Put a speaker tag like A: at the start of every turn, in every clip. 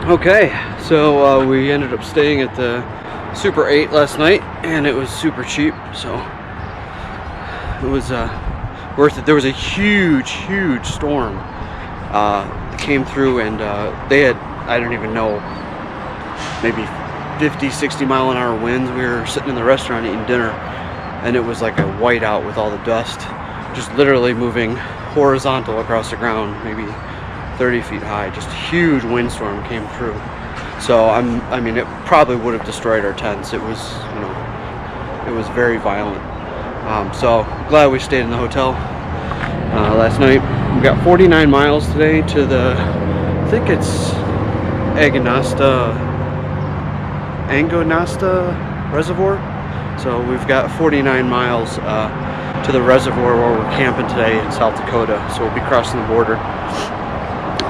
A: Okay, so we ended up staying at the Super 8 last night, and it was super cheap, so it was worth it. There was a huge storm that came through, and they had, I don't even know, maybe 50-60 mile an hour winds. We were sitting in the restaurant eating dinner, and it was like a whiteout with all the dust just literally moving horizontal across the ground, maybe 30 feet high. Just a huge windstorm came through. So I mean, it probably would have destroyed our tents. It was, you know, it was very violent. So glad we stayed in the hotel last night. We got 49 miles today to the, I think it's Angostura Reservoir. So we've got 49 miles to the reservoir where we're camping today in South Dakota. So we'll be crossing the border.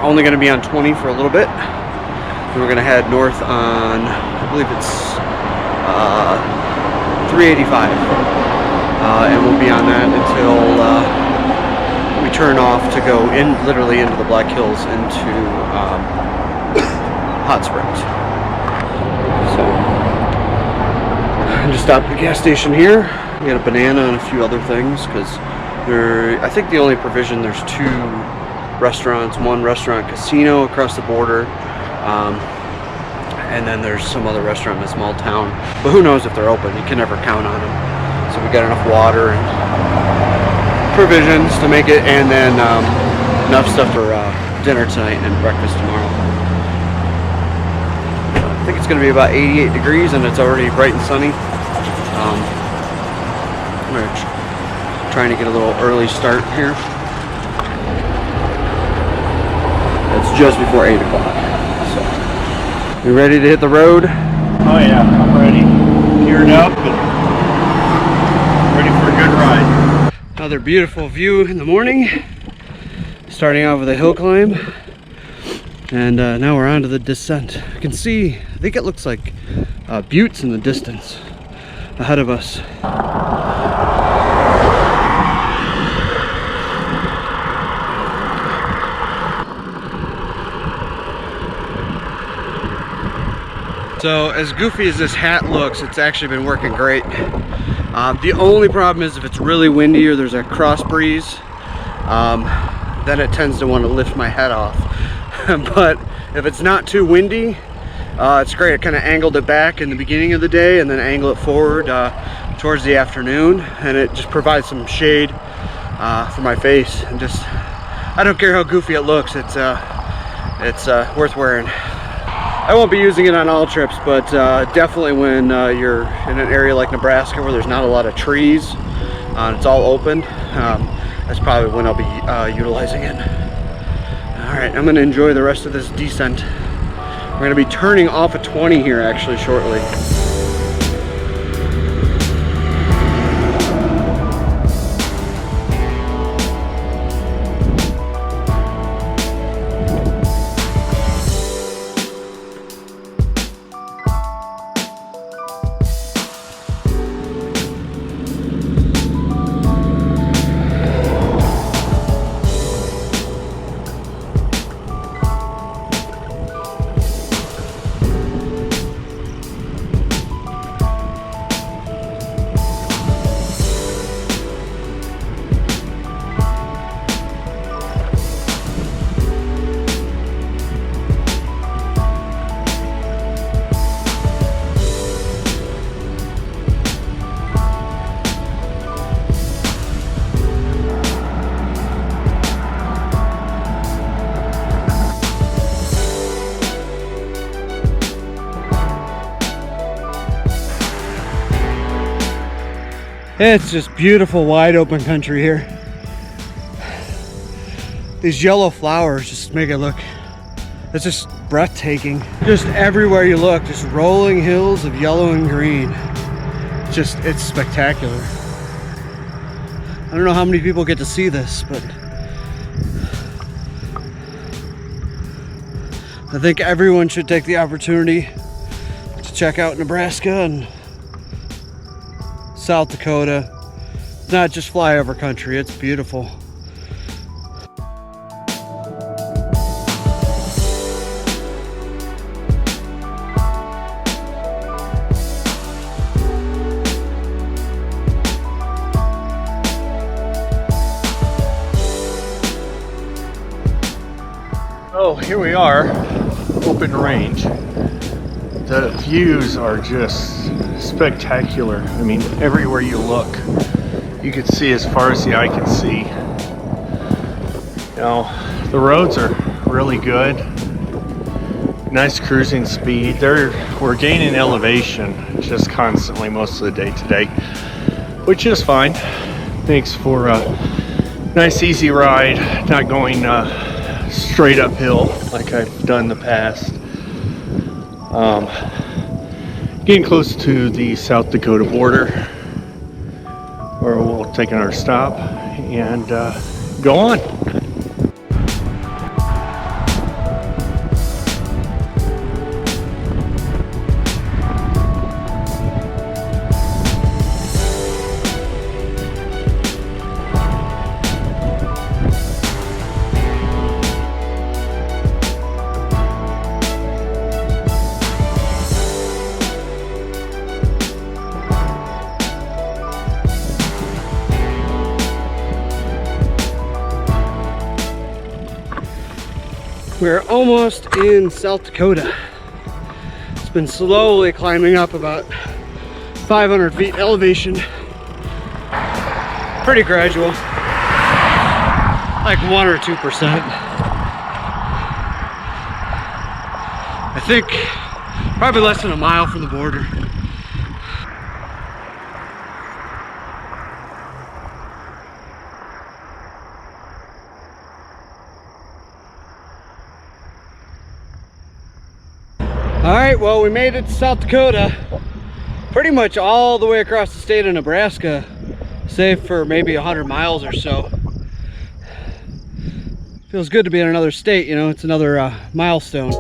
A: Only going to be on 20 for a little bit. And we're going to head north on, I believe it's 385. And we'll be on that until we turn off to go literally into the Black Hills, into Hot Springs. So I just stopped at the gas station here. We got a banana and a few other things because I think the only provision, there's 2 restaurants, one restaurant casino across the border, and then there's some other restaurant in a small town, but who knows if they're open. You can never count on them. So we got enough water and provisions to make it, and then enough stuff for dinner tonight and breakfast tomorrow. I think it's going to be about 88 degrees and it's already bright and sunny. We're trying to get a little early start here. It's just before 8 o'clock. So, you ready to hit the road?
B: Oh yeah, I'm ready. Geared up and ready for a good ride.
A: Another beautiful view in the morning. Starting out with a hill climb. And now we're on to the descent. You can see, I think it looks like buttes in the distance ahead of us. So as goofy as this hat looks, it's actually been working great. The only problem is if it's really windy or there's a cross breeze, then it tends to want to lift my head off. But if it's not too windy, it's great. I kind of angled it back in the beginning of the day and then angle it forward towards the afternoon, and it just provides some shade for my face. And just, I don't care how goofy it looks, it's worth wearing. I won't be using it on all trips, but definitely when you're in an area like Nebraska where there's not a lot of trees, it's all open, that's probably when I'll be utilizing it. Alright, I'm going to enjoy the rest of this descent. We're going to be turning off at 20 here actually shortly. It's just beautiful, wide open country here. These yellow flowers just make it look, it's just breathtaking. Just everywhere you look, just rolling hills of yellow and green. It's spectacular. I don't know how many people get to see this, but I think everyone should take the opportunity to check out Nebraska and South Dakota. It's not just flyover country, it's beautiful.
B: here we are, open range. The views are just spectacular. I mean, everywhere you look, you can see as far as the eye can see. You know, the roads are really good. Nice cruising speed. We're gaining elevation just constantly most of the day today, which is fine. Makes for a nice easy ride, not going straight uphill like I've done in the past. Getting close to the South Dakota border, where we'll take our stop and go on.
A: We're almost in South Dakota. It's been slowly climbing up about 500 feet elevation. Pretty gradual, like 1 or 2%. I think probably less than a mile from the border. All right, well, we made it to South Dakota, pretty much all the way across the state of Nebraska, save for maybe 100 miles or so. Feels good to be in another state, you know, it's another milestone.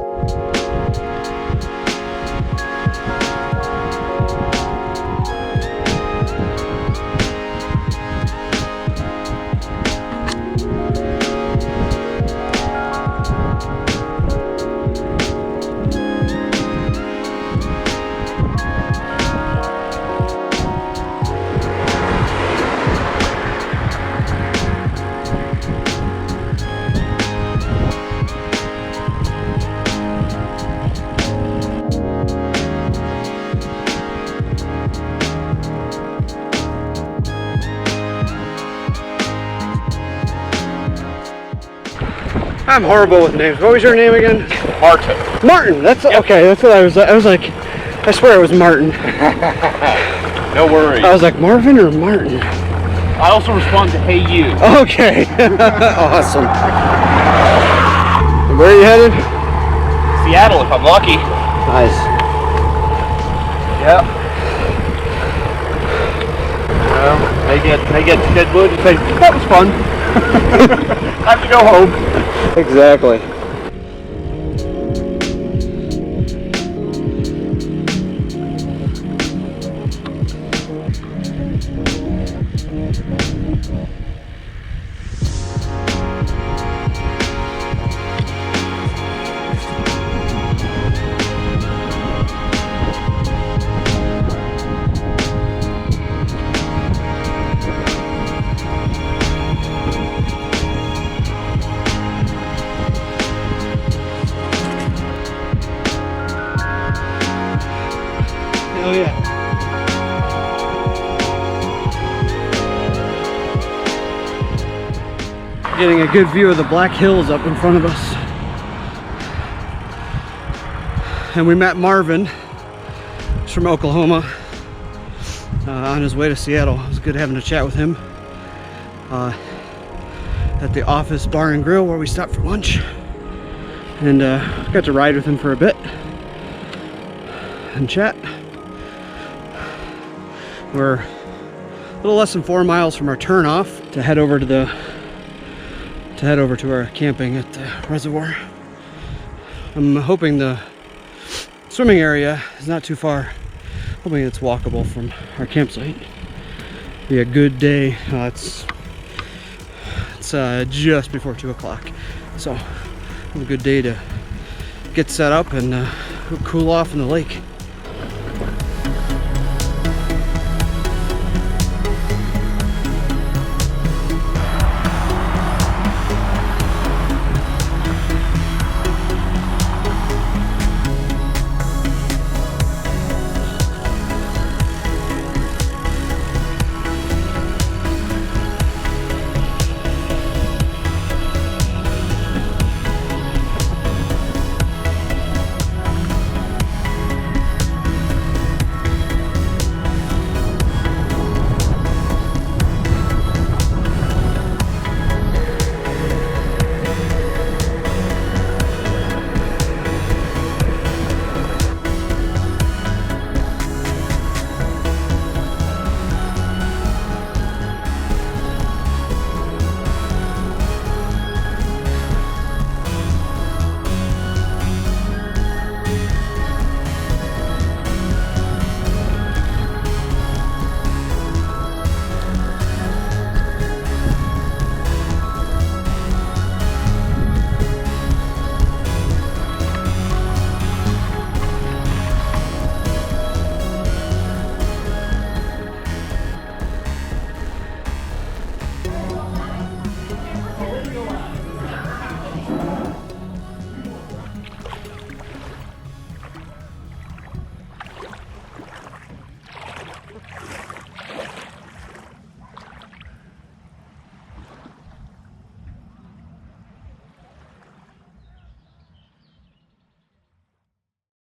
A: I'm horrible with names. What was your name again?
B: Martin.
A: Martin. That's yep. Okay. That's what I was like. I swear it was Martin.
B: No worries.
A: I was like Marvin or Martin.
B: I also respond to "Hey you."
A: Okay. Awesome. And where are you headed?
B: Seattle, if I'm lucky.
A: Nice.
B: Yep. Well, they get to Deadwood and say that was fun. Time to go home.
A: Exactly. Oh yeah. Getting a good view of the Black Hills up in front of us. And we met Marvin. He's from Oklahoma. On his way to Seattle. It was good having a chat with him. At the Office Bar and Grill where we stopped for lunch. And got to ride with him for a bit. And chat. We're a little less than 4 miles from our turnoff to head over to our camping at the reservoir. I'm hoping the swimming area is not too far. Hoping it's walkable from our campsite. Be a good day. It's just before 2 o'clock, so a good day to get set up and cool off in the lake.